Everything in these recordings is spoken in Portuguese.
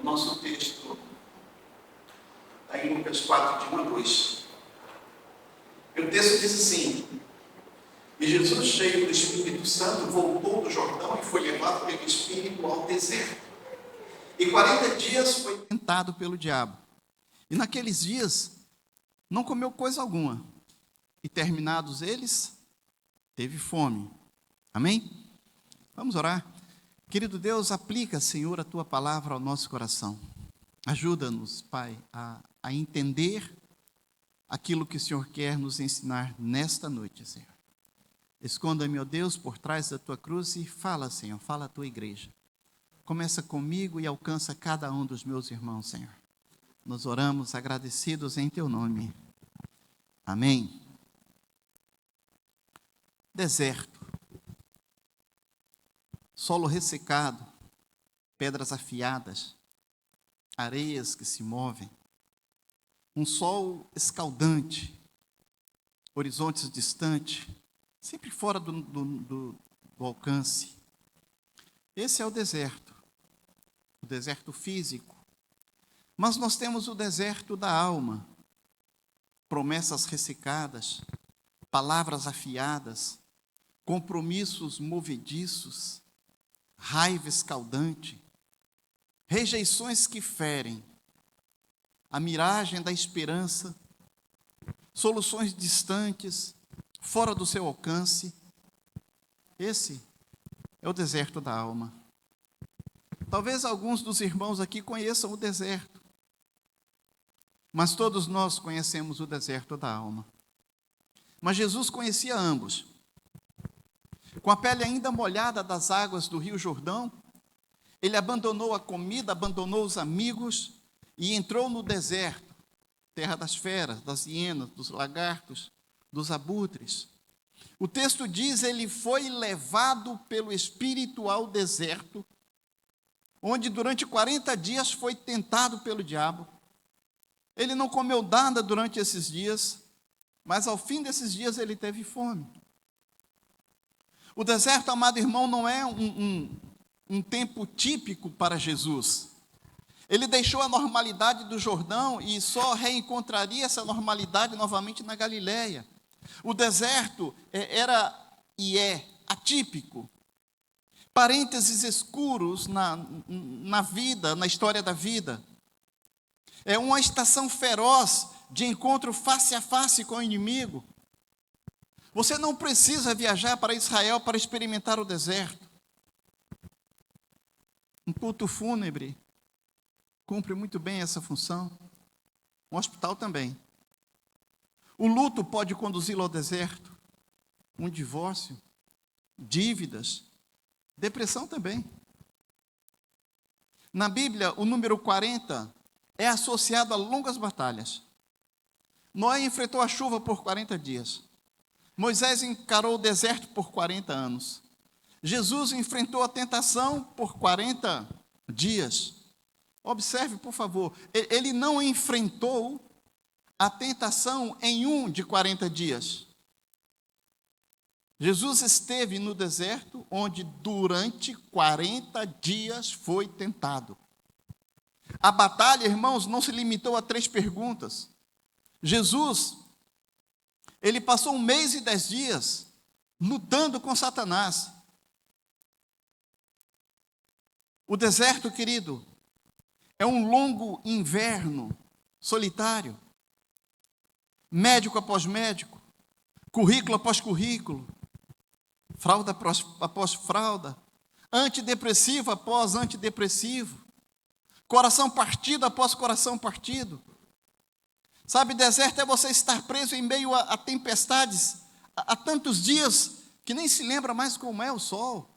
nosso texto está em Lucas 4, de 1 a 2. E o texto diz assim: e Jesus, cheio do Espírito Santo, voltou do Jordão e foi levado pelo Espírito ao deserto. E 40 dias foi tentado pelo diabo. E naqueles dias não comeu coisa alguma. E terminados eles, teve fome. Amém? Vamos orar. Querido Deus, aplica, Senhor, a Tua palavra ao nosso coração. Ajuda-nos, Pai, a entender aquilo que o Senhor quer nos ensinar nesta noite, Senhor. Esconda-me, ó Deus, por trás da Tua cruz e fala, Senhor, fala à Tua igreja. Começa comigo e alcança cada um dos meus irmãos, Senhor. Nós oramos agradecidos em Teu nome. Amém. Deserto. Solo ressecado, pedras afiadas, areias que se movem, um sol escaldante, horizontes distantes, sempre fora do alcance. Esse é o deserto físico. Mas nós temos o deserto da alma, promessas ressecadas, palavras afiadas, compromissos movediços, raiva escaldante, rejeições que ferem, a miragem da esperança, soluções distantes, fora do seu alcance. Esse é o deserto da alma. Talvez alguns dos irmãos aqui conheçam o deserto, mas todos nós conhecemos o deserto da alma. Mas Jesus conhecia ambos. Com a pele ainda molhada das águas do Rio Jordão, ele abandonou a comida, abandonou os amigos e entrou no deserto, terra das feras, das hienas, dos lagartos, dos abutres. O texto diz: ele foi levado pelo Espírito ao deserto, onde durante 40 dias foi tentado pelo diabo. Ele não comeu nada durante esses dias, mas ao fim desses dias ele teve fome. O deserto, amado irmão, não é um tempo típico para Jesus. Ele deixou a normalidade do Jordão e só reencontraria essa normalidade novamente na Galileia. O deserto era e é atípico. Parênteses escuros na vida, na história da vida. É uma estação feroz de encontro face a face com o inimigo. Você não precisa viajar para Israel para experimentar o deserto. Um culto fúnebre cumpre muito bem essa função. Um hospital também. O luto pode conduzi-lo ao deserto. Um divórcio, dívidas, depressão também. Na Bíblia, o número 40 é associado a longas batalhas. Noé enfrentou a chuva por 40 dias. Moisés encarou o deserto por 40 anos. Jesus enfrentou a tentação por 40 dias. Observe, por favor, ele não enfrentou a tentação em um de 40 dias. Jesus esteve no deserto, onde durante 40 dias foi tentado. A batalha, irmãos, não se limitou a 3 perguntas. Jesus, ele passou 1 mês e 10 dias lutando com Satanás. O deserto, querido, é um longo inverno solitário. Médico após médico, currículo após currículo, fralda após fralda, antidepressivo após antidepressivo, coração partido após coração partido. Sabe, deserto é você estar preso em meio a tempestades, há tantos dias que nem se lembra mais como é o sol.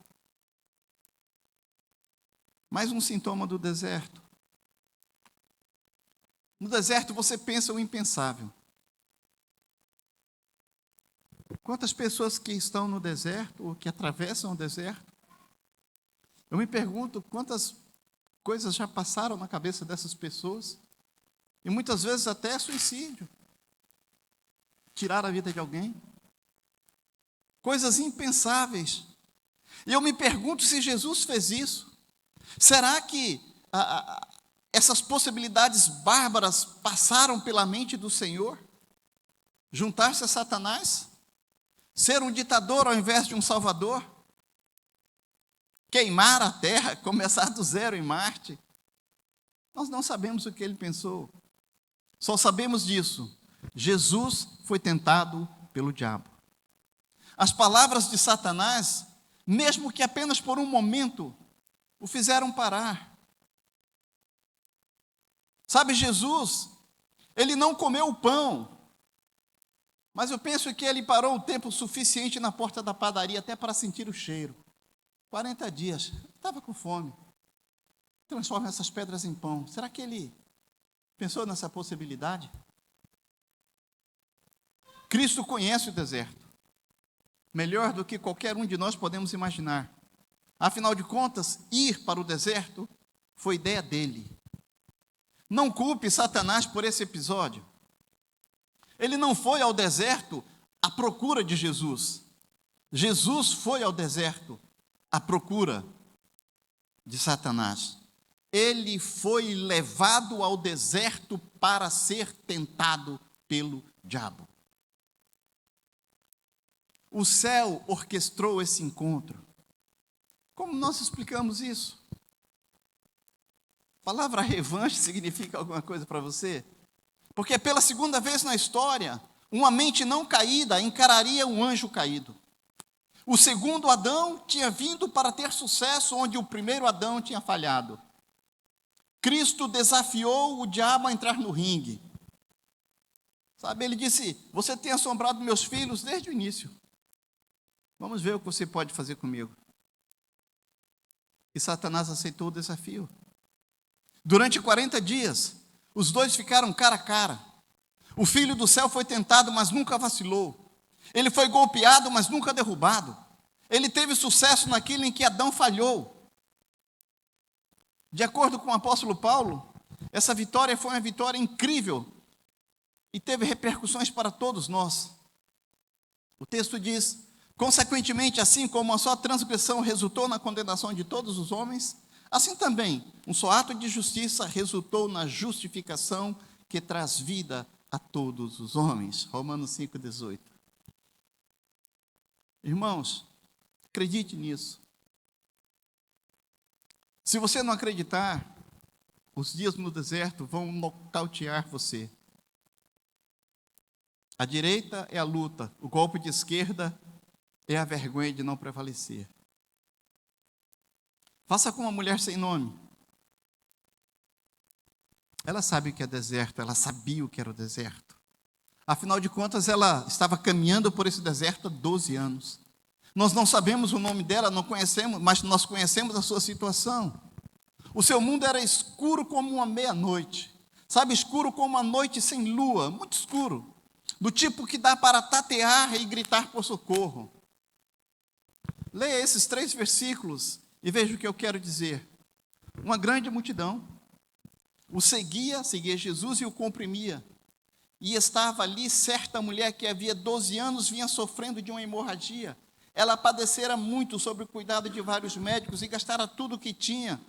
Mais um sintoma do deserto. No deserto você pensa o impensável. Quantas pessoas que estão no deserto, ou que atravessam o deserto, eu me pergunto quantas coisas já passaram na cabeça dessas pessoas, e muitas vezes até suicídio, tirar a vida de alguém, coisas impensáveis. E eu me pergunto se Jesus fez isso. Será que essas possibilidades bárbaras passaram pela mente do Senhor? Juntar-se a Satanás? Ser um ditador ao invés de um salvador? Queimar a terra, começar do zero em Marte? Nós não sabemos o que ele pensou. Só sabemos disso: Jesus foi tentado pelo diabo. As palavras de Satanás, mesmo que apenas por um momento, o fizeram parar. Sabe, Jesus, ele não comeu o pão, mas eu penso que ele parou o tempo suficiente na porta da padaria até para sentir o cheiro. 40 dias, estava com fome. Transforma essas pedras em pão. Será que ele pensou nessa possibilidade? Cristo conhece o deserto melhor do que qualquer um de nós podemos imaginar. Afinal de contas, ir para o deserto foi ideia dele. Não culpe Satanás por esse episódio. Ele não foi ao deserto à procura de Jesus. Jesus foi ao deserto à procura de Satanás. Ele foi levado ao deserto para ser tentado pelo diabo. O céu orquestrou esse encontro. Como nós explicamos isso? A palavra revanche significa alguma coisa para você? Porque pela segunda vez na história, uma mente não caída encararia um anjo caído. O segundo Adão tinha vindo para ter sucesso onde o primeiro Adão tinha falhado. Cristo desafiou o diabo a entrar no ringue. Sabe, ele disse: você tem assombrado meus filhos desde o início. Vamos ver o que você pode fazer comigo. E Satanás aceitou o desafio. Durante 40 dias, os dois ficaram cara a cara. O filho do céu foi tentado, mas nunca vacilou. Ele foi golpeado, mas nunca derrubado. Ele teve sucesso naquilo em que Adão falhou. De acordo com o apóstolo Paulo, essa vitória foi uma vitória incrível e teve repercussões para todos nós. O texto diz: consequentemente, assim como a sua transgressão resultou na condenação de todos os homens, assim também um só ato de justiça resultou na justificação que traz vida a todos os homens. Romanos 5,18. Irmãos, acredite nisso. Se você não acreditar, os dias no deserto vão nocautear você. A direita é a luta, o golpe de esquerda é a vergonha de não prevalecer. Faça como uma mulher sem nome. Ela sabe o que é deserto, ela sabia o que era o deserto. Afinal de contas, ela estava caminhando por esse deserto há 12 anos. Nós não sabemos o nome dela, não conhecemos, mas nós conhecemos a sua situação. O seu mundo era escuro como uma meia-noite. Sabe, escuro como uma noite sem lua, muito escuro. Do tipo que dá para tatear e gritar por socorro. Leia esses 3 versículos e veja o que eu quero dizer. Uma grande multidão o seguia Jesus e o comprimia. E estava ali certa mulher que havia 12 anos vinha sofrendo de uma hemorragia. Ela padecera muito sob o cuidado de vários médicos e gastara tudo o que tinha,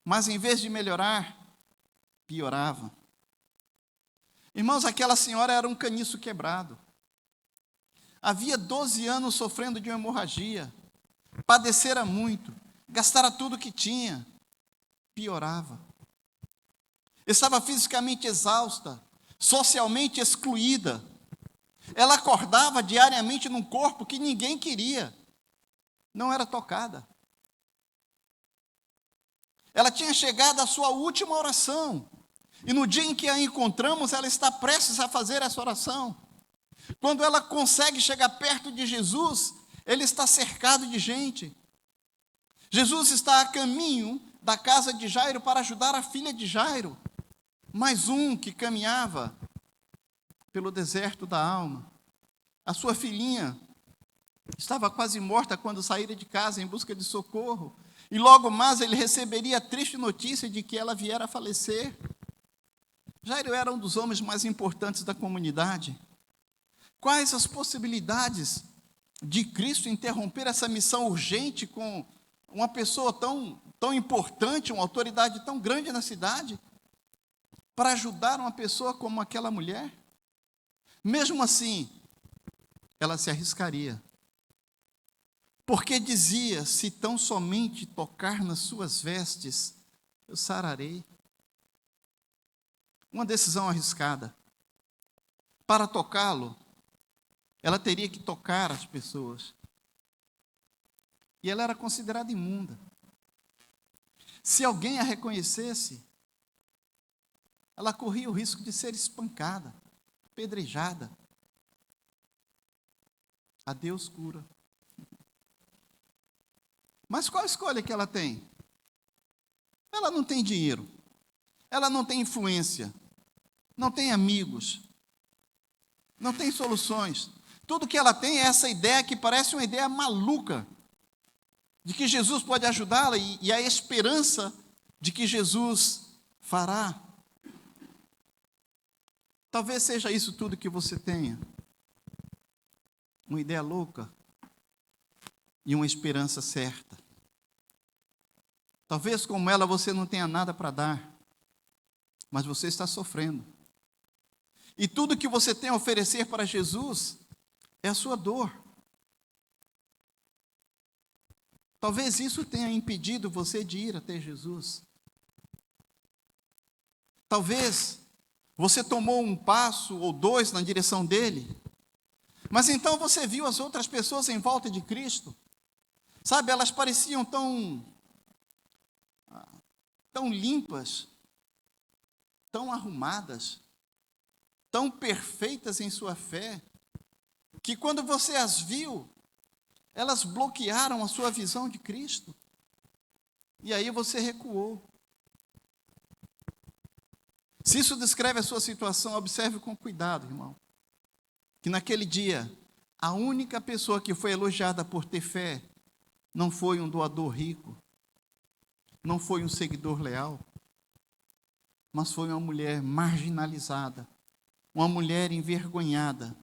mas em vez de melhorar, piorava. Irmãos, aquela senhora era um caniço quebrado. Havia 12 anos sofrendo de uma hemorragia, padecera muito, gastara tudo o que tinha, piorava. Estava fisicamente exausta, socialmente excluída. Ela acordava diariamente num corpo que ninguém queria. Não era tocada. Ela tinha chegado à sua última oração. E no dia em que a encontramos, ela está prestes a fazer essa oração. Quando ela consegue chegar perto de Jesus, ele está cercado de gente. Jesus está a caminho da casa de Jairo para ajudar a filha de Jairo. Mais um que caminhava pelo deserto da alma. A sua filhinha estava quase morta quando saíra de casa em busca de socorro. E logo mais ele receberia a triste notícia de que ela viera a falecer. Jairo era um dos homens mais importantes da comunidade. Quais as possibilidades de Cristo interromper essa missão urgente com uma pessoa tão importante, uma autoridade tão grande na cidade? para ajudar uma pessoa como aquela mulher? Mesmo assim, ela se arriscaria. Porque dizia: se tão somente tocar nas suas vestes, eu sararei. Uma decisão arriscada. Para tocá-lo, ela teria que tocar as pessoas. E ela era considerada imunda. Se alguém a reconhecesse, ela corria o risco de ser espancada, apedrejada. A Deus cura. Mas qual a escolha que ela tem? Ela não tem dinheiro, ela não tem influência, não tem amigos, não tem soluções. Tudo que ela tem é essa ideia que parece uma ideia maluca, de que Jesus pode ajudá-la e a esperança de que Jesus fará. Talvez seja isso tudo que você tenha. Uma ideia louca e uma esperança certa. Talvez como ela você não tenha nada para dar, mas você está sofrendo. E tudo que você tem a oferecer para Jesus é a sua dor. Talvez isso tenha impedido você de ir até Jesus. Talvez você tomou um passo ou dois na direção dele, mas então você viu as outras pessoas em volta de Cristo. Sabe, elas pareciam tão limpas, tão arrumadas, tão perfeitas em sua fé, que quando você as viu, elas bloquearam a sua visão de Cristo. E aí você recuou. Se isso descreve a sua situação, observe com cuidado, irmão. Que naquele dia, a única pessoa que foi elogiada por ter fé não foi um doador rico, não foi um seguidor leal, mas foi uma mulher marginalizada, uma mulher envergonhada,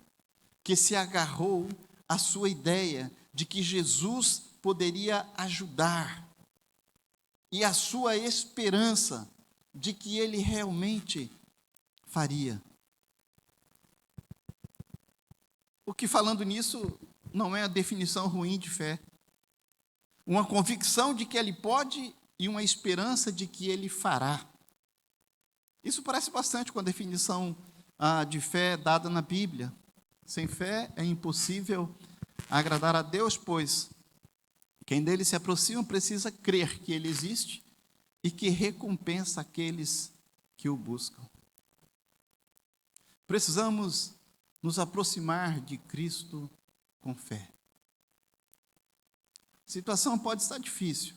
que se agarrou à sua ideia de que Jesus poderia ajudar, e a sua esperança de que ele realmente faria. O que, falando nisso, não é a definição ruim de fé. Uma convicção de que ele pode e uma esperança de que ele fará. Isso parece bastante com a definição de fé dada na Bíblia. Sem fé é impossível agradar a Deus, pois quem dele se aproxima precisa crer que ele existe e que recompensa aqueles que o buscam. Precisamos nos aproximar de Cristo com fé. A situação pode estar difícil.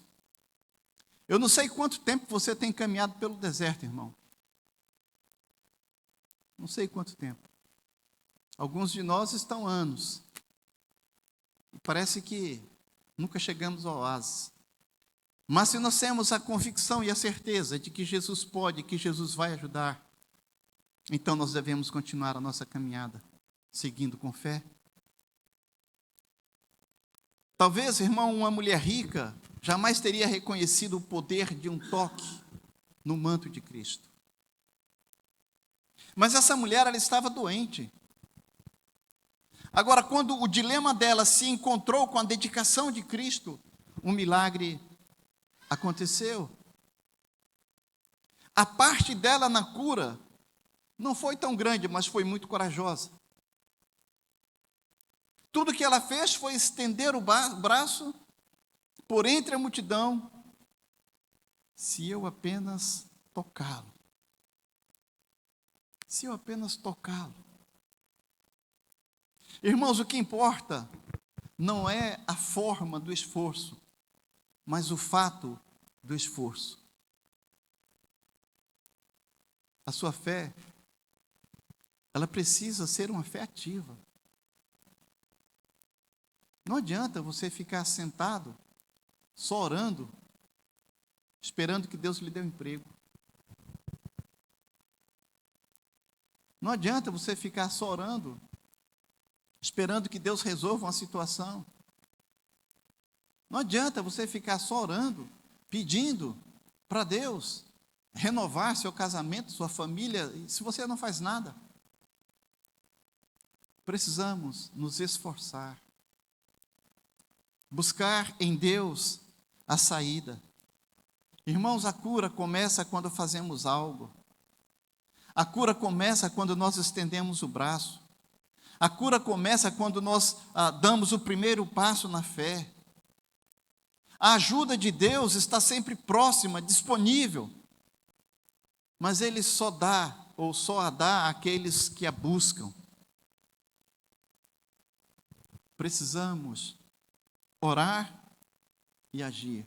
Eu não sei quanto tempo você tem caminhado pelo deserto, irmão. Não sei quanto tempo. Alguns de nós estão há anos. E parece que nunca chegamos ao oásis. Mas se nós temos a convicção e a certeza de que Jesus pode, que Jesus vai ajudar, então nós devemos continuar a nossa caminhada, seguindo com fé. Talvez, irmão, uma mulher rica jamais teria reconhecido o poder de um toque no manto de Cristo. Mas essa mulher, ela estava doente. Agora, quando o dilema dela se encontrou com a dedicação de Cristo, um milagre aconteceu. A parte dela na cura não foi tão grande, mas foi muito corajosa. Tudo que ela fez foi estender o braço por entre a multidão, se eu apenas tocá-lo. Se eu apenas tocá-lo. Irmãos, o que importa não é a forma do esforço, mas o fato do esforço. A sua fé, ela precisa ser uma fé ativa. Não adianta você ficar sentado, só orando, esperando que Deus lhe dê um emprego. Não adianta você ficar só orando, esperando que Deus resolva uma situação. Não adianta você ficar só orando, pedindo para Deus renovar seu casamento, sua família, se você não faz nada? Precisamos nos esforçar, buscar em Deus a saída. Irmãos, a cura começa quando fazemos algo. A cura começa quando nós estendemos o braço. A cura começa quando nós damos o primeiro passo na fé. A ajuda de Deus está sempre próxima, disponível. Mas Ele só dá, ou só a dá àqueles que a buscam. Precisamos orar e agir.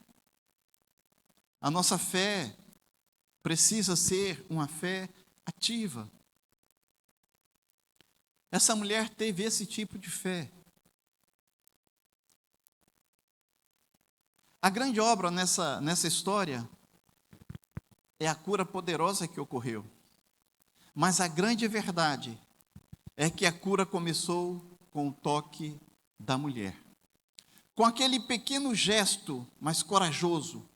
A nossa fé precisa ser uma fé ativa. Essa mulher teve esse tipo de fé. A grande obra nessa história é a cura poderosa que ocorreu. Mas a grande verdade é que a cura começou com o toque da mulher. Com aquele pequeno gesto, mas corajoso,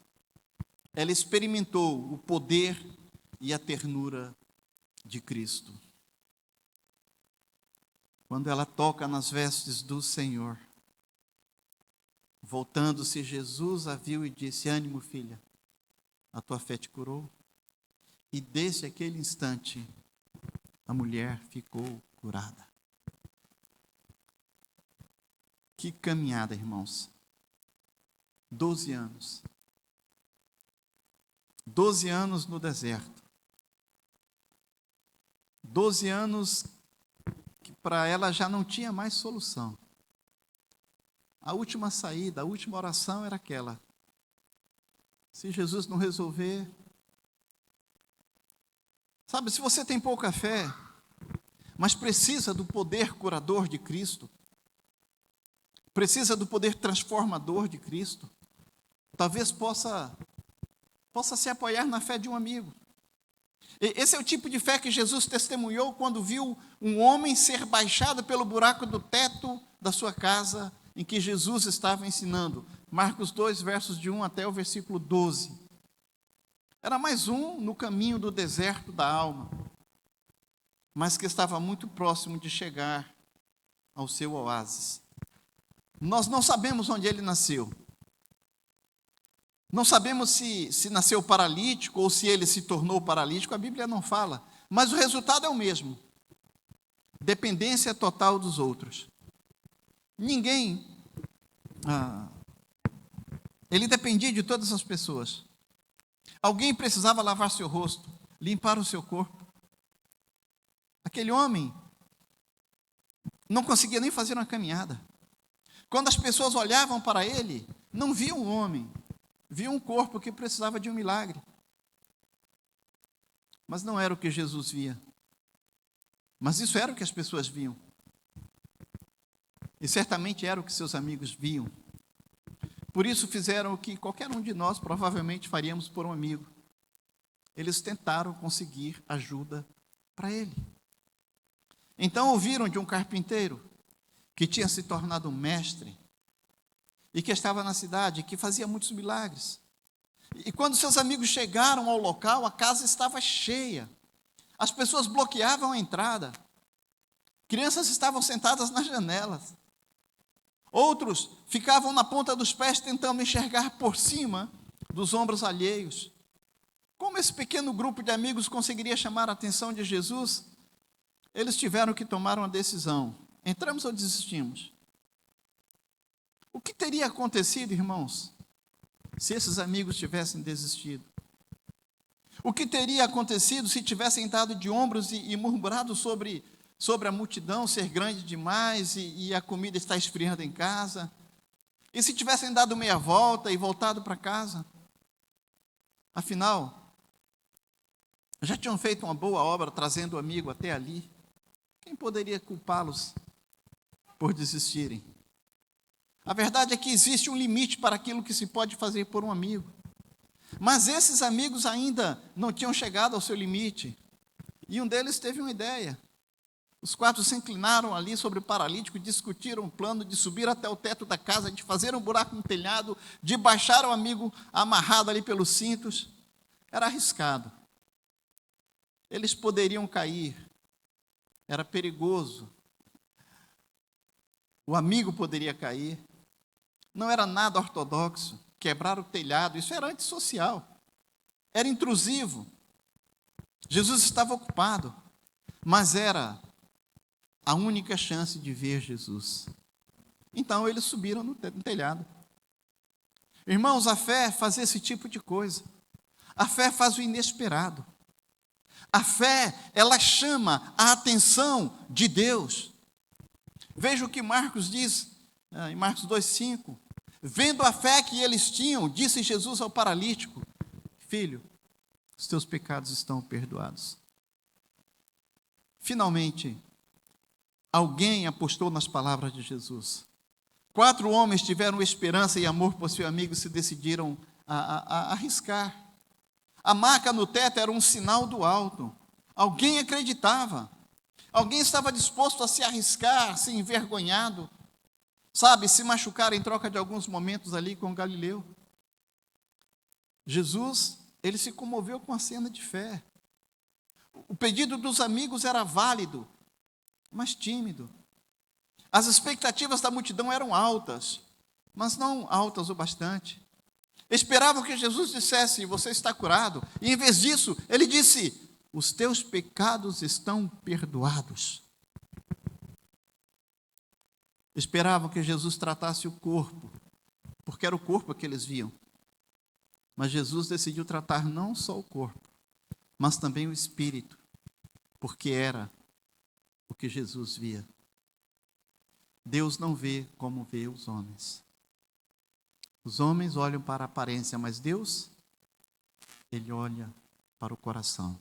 ela experimentou o poder e a ternura de Cristo. Quando ela toca nas vestes do Senhor, voltando-se, Jesus a viu e disse: ânimo, filha, a tua fé te curou. E desde aquele instante, a mulher ficou curada. Que caminhada, irmãos. 12 anos. 12 anos no deserto. 12 anos que para ela já não tinha mais solução. A última saída, a última oração era aquela: se Jesus não resolver... Sabe, se você tem pouca fé, mas precisa do poder curador de Cristo, precisa do poder transformador de Cristo, talvez possa se apoiar na fé de um amigo. Esse é o tipo de fé que Jesus testemunhou quando viu um homem ser baixado pelo buraco do teto da sua casa, em que Jesus estava ensinando. Marcos 2, versos de 1 até o versículo 12. Era mais um no caminho do deserto da alma, mas que estava muito próximo de chegar ao seu oásis. Nós não sabemos onde ele nasceu. Não sabemos se nasceu paralítico ou se ele se tornou paralítico, a Bíblia não fala. Mas o resultado é o mesmo: dependência total dos outros. Ninguém... ele dependia de todas as pessoas. Alguém precisava lavar seu rosto, limpar o seu corpo. Aquele homem não conseguia nem fazer uma caminhada. Quando as pessoas olhavam para ele, não viam um homem, viam um corpo que precisava de um milagre. Mas não era o que Jesus via. Mas isso era o que as pessoas viam. E certamente era o que seus amigos viam. Por isso fizeram o que qualquer um de nós provavelmente faríamos por um amigo. Eles tentaram conseguir ajuda para ele. Então ouviram de um carpinteiro que tinha se tornado um mestre e que estava na cidade, que fazia muitos milagres. E quando seus amigos chegaram ao local, a casa estava cheia. As pessoas bloqueavam a entrada. Crianças estavam sentadas nas janelas. Outros ficavam na ponta dos pés tentando enxergar por cima dos ombros alheios. Como esse pequeno grupo de amigos conseguiria chamar a atenção de Jesus? Eles tiveram que tomar uma decisão: entramos ou desistimos? O que teria acontecido, irmãos, se esses amigos tivessem desistido? O que teria acontecido se tivessem dado de ombros e murmurado sobre a multidão ser grande demais e a comida estar esfriando em casa? E se tivessem dado meia volta e voltado para casa? Afinal, já tinham feito uma boa obra trazendo o amigo até ali. Quem poderia culpá-los por desistirem? A verdade é que existe um limite para aquilo que se pode fazer por um amigo. Mas esses amigos ainda não tinham chegado ao seu limite. E um deles teve uma ideia. Os 4 se inclinaram ali sobre o paralítico, discutiram um plano de subir até o teto da casa, de fazer um buraco no telhado, de baixar o amigo amarrado ali pelos cintos. Era arriscado. Eles poderiam cair. Era perigoso. O amigo poderia cair. Não era nada ortodoxo. Quebrar o telhado, isso era antissocial. Era intrusivo. Jesus estava ocupado, mas era a única chance de ver Jesus. Então eles subiram no telhado. Irmãos, a fé faz esse tipo de coisa. A fé faz o inesperado. A fé, ela chama a atenção de Deus. Veja o que Marcos diz, em Marcos 2,5. Vendo a fé que eles tinham, disse Jesus ao paralítico: filho, os teus pecados estão perdoados. Finalmente, alguém apostou nas palavras de Jesus. 4 homens tiveram esperança e amor por seu amigo e se decidiram a arriscar. A marca no teto era um sinal do alto. Alguém acreditava. Alguém estava disposto a se arriscar, a ser envergonhado. Sabe, se machucar em troca de alguns momentos ali com Galileu. Jesus, ele se comoveu com a cena de fé. O pedido dos amigos era válido, mas tímido. As expectativas da multidão eram altas, mas não altas o bastante. Esperavam que Jesus dissesse: você está curado. E em vez disso, ele disse: os teus pecados estão perdoados. Esperavam que Jesus tratasse o corpo, porque era o corpo que eles viam. Mas Jesus decidiu tratar não só o corpo, mas também o espírito, porque era o que Jesus via. Deus não vê como vê os homens. Os homens olham para a aparência, mas Deus, Ele olha para o coração.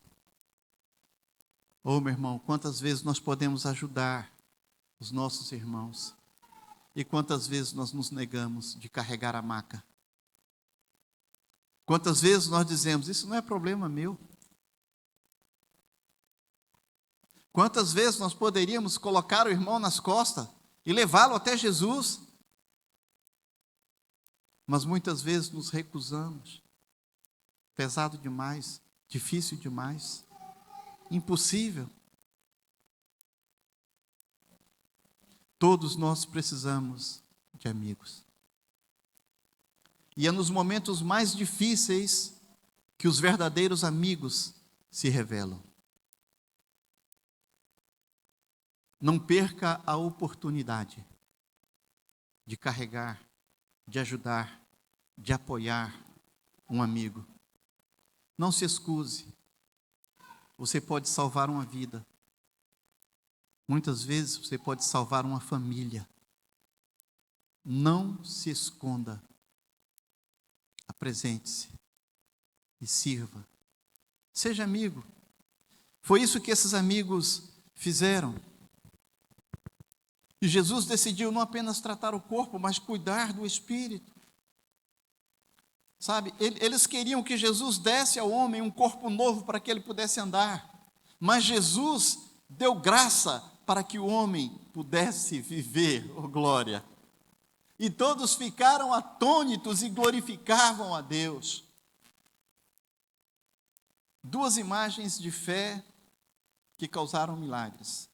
Oh, meu irmão, quantas vezes nós podemos ajudar os nossos irmãos e quantas vezes nós nos negamos de carregar a maca. Quantas vezes nós dizemos: isso não é problema meu. Quantas vezes nós poderíamos colocar o irmão nas costas e levá-lo até Jesus? Mas muitas vezes nos recusamos. Pesado demais, difícil demais, impossível. Todos nós precisamos de amigos. E é nos momentos mais difíceis que os verdadeiros amigos se revelam. Não perca a oportunidade de carregar, de ajudar, de apoiar um amigo. Não se excuse. Você pode salvar uma vida. Muitas vezes você pode salvar uma família. Não se esconda. Apresente-se e sirva. Seja amigo. Foi isso que esses amigos fizeram. E Jesus decidiu não apenas tratar o corpo, mas cuidar do espírito. Sabe, eles queriam que Jesus desse ao homem um corpo novo para que ele pudesse andar. Mas Jesus deu graça para que o homem pudesse viver, oh glória. E todos ficaram atônitos e glorificavam a Deus. 2 imagens de fé que causaram milagres.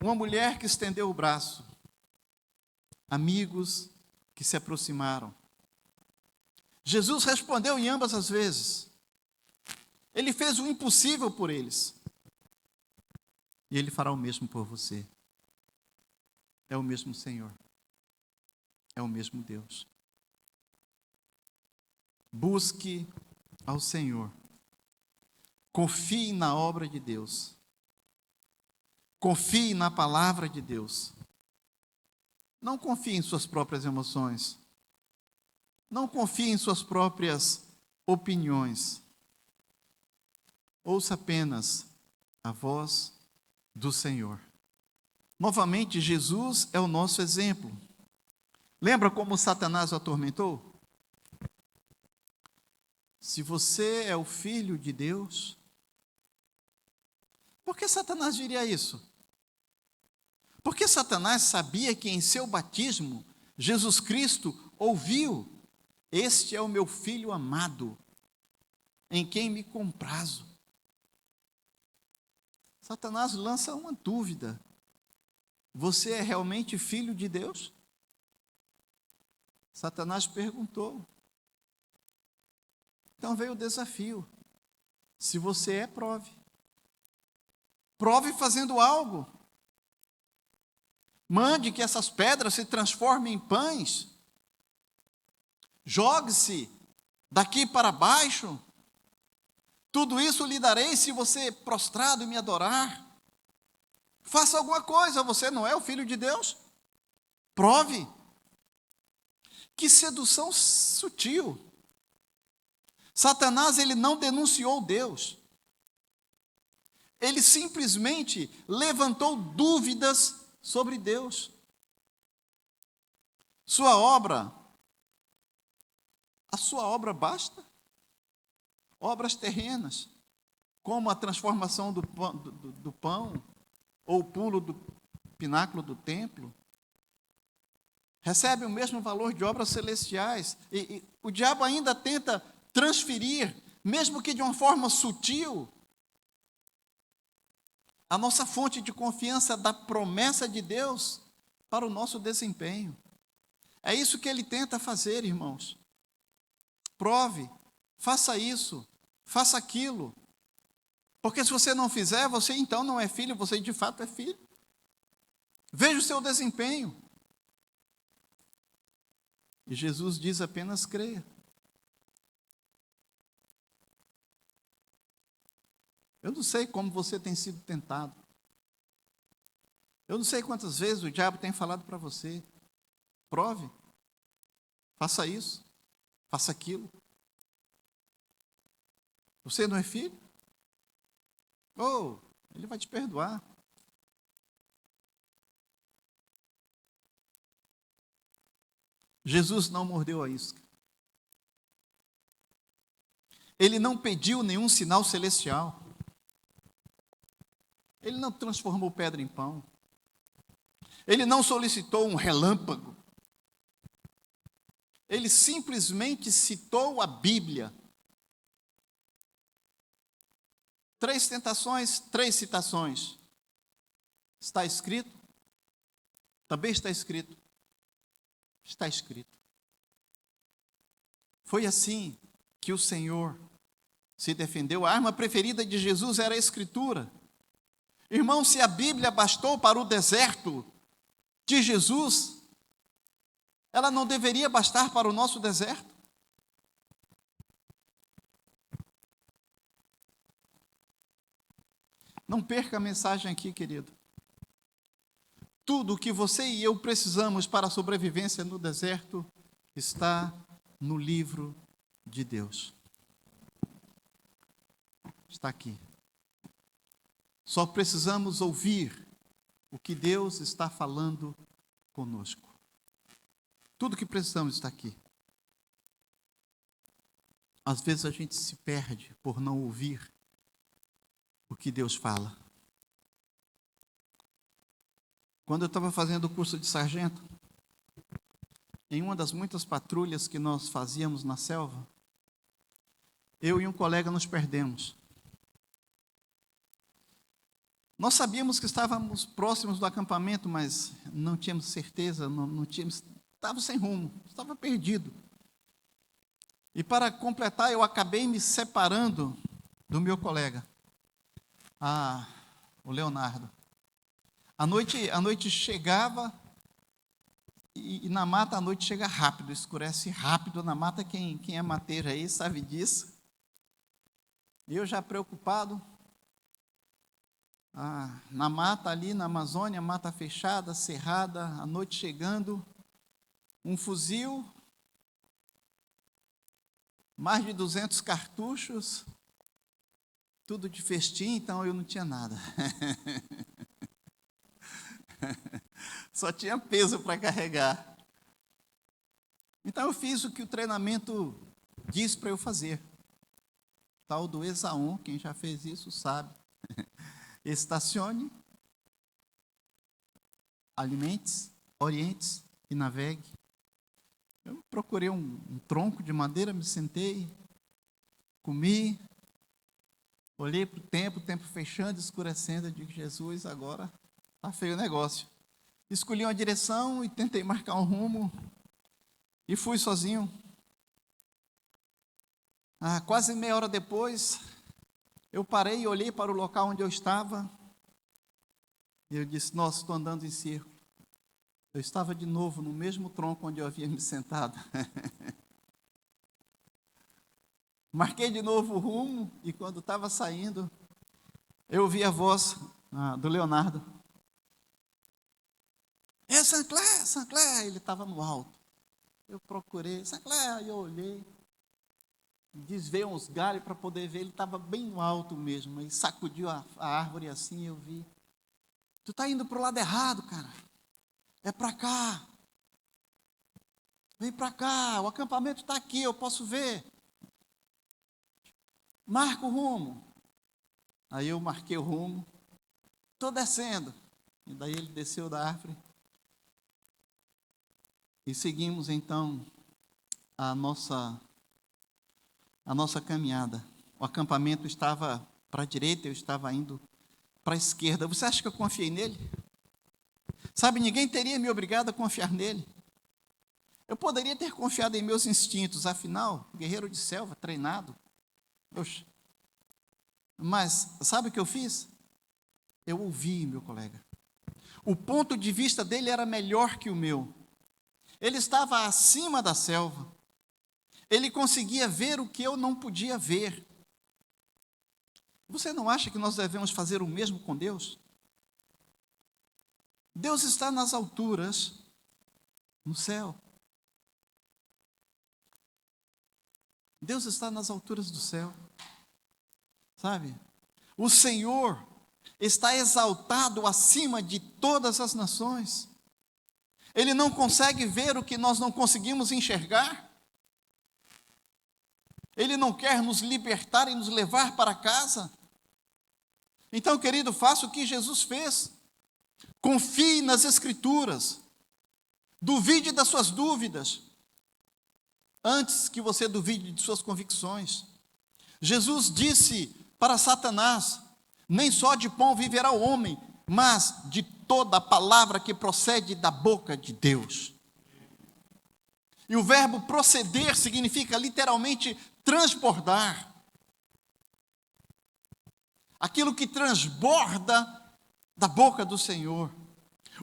Uma mulher que estendeu o braço. Amigos que se aproximaram. Jesus respondeu em ambas as vezes. Ele fez o impossível por eles. E Ele fará o mesmo por você. É o mesmo Senhor. É o mesmo Deus. Busque ao Senhor. Confie na obra de Deus. Confie na palavra de Deus. Não confie em suas próprias emoções. Não confie em suas próprias opiniões. Ouça apenas a voz do Senhor. Novamente, Jesus é o nosso exemplo. Lembra como Satanás o atormentou? Se você é o filho de Deus, por que Satanás diria isso? Porque Satanás sabia que em seu batismo, Jesus Cristo ouviu: este é o meu filho amado, em quem me comprazo. Satanás lança uma dúvida: você é realmente filho de Deus? Satanás perguntou. Então veio o desafio: se você é, prove. Prove fazendo algo. Mande que essas pedras se transformem em pães. Jogue-se daqui para baixo. Tudo isso lhe darei se você prostrado e me adorar. Faça alguma coisa, você não é o filho de Deus? Prove. Que sedução sutil. Satanás, ele não denunciou Deus. Ele simplesmente levantou dúvidas sobre Deus. A sua obra basta? Obras terrenas, como a transformação do pão, ou o pulo do pináculo do templo, recebe o mesmo valor de obras celestiais. E o diabo ainda tenta transferir, mesmo que de uma forma sutil, a nossa fonte de confiança da promessa de Deus para o nosso desempenho. É isso que ele tenta fazer, irmãos. Prove, faça isso, faça aquilo. Porque se você não fizer, você então não é filho, você de fato é filho. Veja o seu desempenho. E Jesus diz apenas: creia. Eu não sei como você tem sido tentado. Eu não sei quantas vezes o diabo tem falado para você: prove, faça isso, faça aquilo. Você não é filho? Ele vai te perdoar. Jesus não mordeu a isca. Ele não pediu nenhum sinal celestial. Ele não transformou pedra em pão. Ele não solicitou um relâmpago. Ele simplesmente citou a Bíblia. 3 tentações, 3 citações. Está escrito? Também está escrito. Está escrito. Foi assim que o Senhor se defendeu. A arma preferida de Jesus era a Escritura. Irmão, se a Bíblia bastou para o deserto de Jesus, ela não deveria bastar para o nosso deserto? Não perca a mensagem aqui, querido. Tudo o que você e eu precisamos para a sobrevivência no deserto está no livro de Deus. Está aqui. Só precisamos ouvir o que Deus está falando conosco. Tudo que precisamos está aqui. Às vezes a gente se perde por não ouvir o que Deus fala. Quando eu estava fazendo o curso de sargento, em uma das muitas patrulhas que nós fazíamos na selva, eu e um colega nos perdemos. Nós sabíamos que estávamos próximos do acampamento, mas não tínhamos certeza, não tínhamos, estava sem rumo, estava perdido. E para completar, eu acabei me separando do meu colega, o Leonardo. A noite chegava, e na mata a noite chega rápido, escurece rápido na mata. Quem é mateiro aí sabe disso. E eu já preocupado, na mata ali na Amazônia, mata fechada, cerrada, a noite chegando, um fuzil, mais de 200 cartuchos, tudo de festim, então eu não tinha nada. Só tinha peso para carregar. Então eu fiz o que o treinamento diz para eu fazer. Tal do Exaon, quem já fez isso sabe. Estacione, alimente-se, oriente-se e navegue. Eu procurei um tronco de madeira, me sentei, Comi, olhei para o tempo fechando, escurecendo, eu digo, Jesus, agora está feio o negócio. Escolhi uma direção e tentei marcar um rumo e fui sozinho. Quase meia hora depois, eu parei e olhei para o local onde eu estava e eu disse, nossa, estou andando em círculo. Eu estava de novo no mesmo tronco onde eu havia me sentado. Marquei de novo o rumo e quando estava saindo, eu ouvi a voz do Leonardo. É Saint-Clair, ele estava no alto. Eu procurei, Saint-Clair, aí eu olhei, desviei uns galhos para poder ver, ele estava bem no alto mesmo, e sacudiu a árvore assim, eu vi. Tu está indo para o lado errado, cara. É para cá. Vem para cá, o acampamento está aqui, eu posso ver. Marca o rumo. Aí eu marquei o rumo, estou descendo. E daí ele desceu da árvore. E seguimos então a nossa caminhada. O acampamento estava para a direita, eu estava indo para a esquerda. Você acha que eu confiei nele? Sabe, ninguém teria me obrigado a confiar nele. Eu poderia ter confiado em meus instintos, afinal, guerreiro de selva, treinado. Oxe. Mas sabe o que eu fiz? Eu ouvi meu colega. O ponto de vista dele era melhor que o meu. Ele estava acima da selva. Ele conseguia ver o que eu não podia ver. Você não acha que nós devemos fazer o mesmo com Deus? Deus está nas alturas, no céu. Deus está nas alturas do céu. Sabe? O Senhor está exaltado acima de todas as nações. Ele não consegue ver o que nós não conseguimos enxergar. Ele não quer nos libertar e nos levar para casa. Então, querido, faça o que Jesus fez. Confie nas Escrituras. Duvide das suas dúvidas, antes que você duvide de suas convicções. Jesus disse para Satanás, nem só de pão viverá o homem, mas de toda a palavra que procede da boca de Deus. E o verbo proceder significa literalmente transbordar. Aquilo que transborda da boca do Senhor.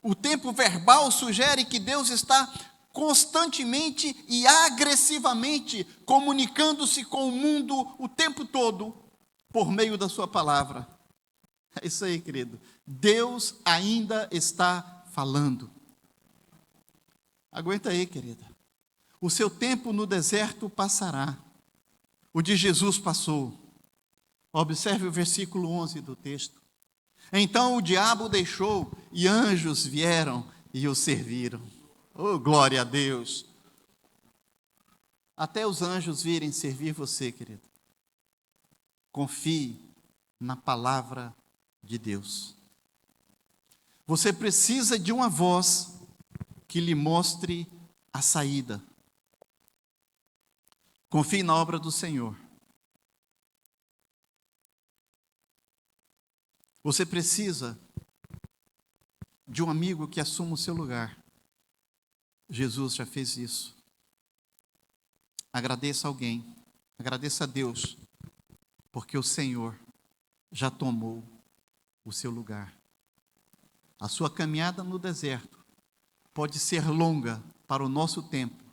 O tempo verbal sugere que Deus está constantemente e agressivamente comunicando-se com o mundo o tempo todo por meio da sua palavra. É isso aí, querido. Deus ainda está falando. Aguenta aí, querida. O seu tempo no deserto passará. O de Jesus passou. Observe o versículo 11 do texto. Então o diabo deixou e anjos vieram e o serviram. Oh, glória a Deus! Até os anjos virem servir você, querido. Confie na palavra de Deus. Você precisa de uma voz que lhe mostre a saída. Confie na obra do Senhor. Você precisa de um amigo que assuma o seu lugar. Jesus já fez isso. Agradeça a alguém, agradeça a Deus, porque o Senhor já tomou o seu lugar. A sua caminhada no deserto pode ser longa para o nosso tempo,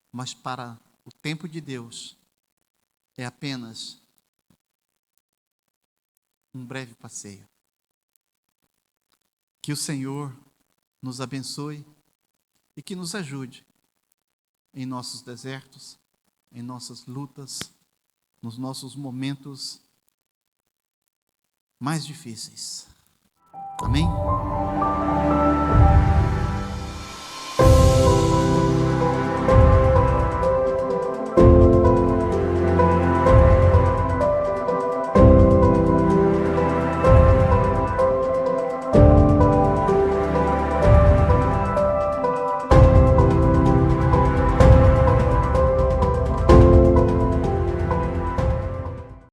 mas para o tempo de Deus é apenas um breve passeio. Que o Senhor nos abençoe e que nos ajude em nossos desertos, em nossas lutas, nos nossos momentos mais difíceis. Amém?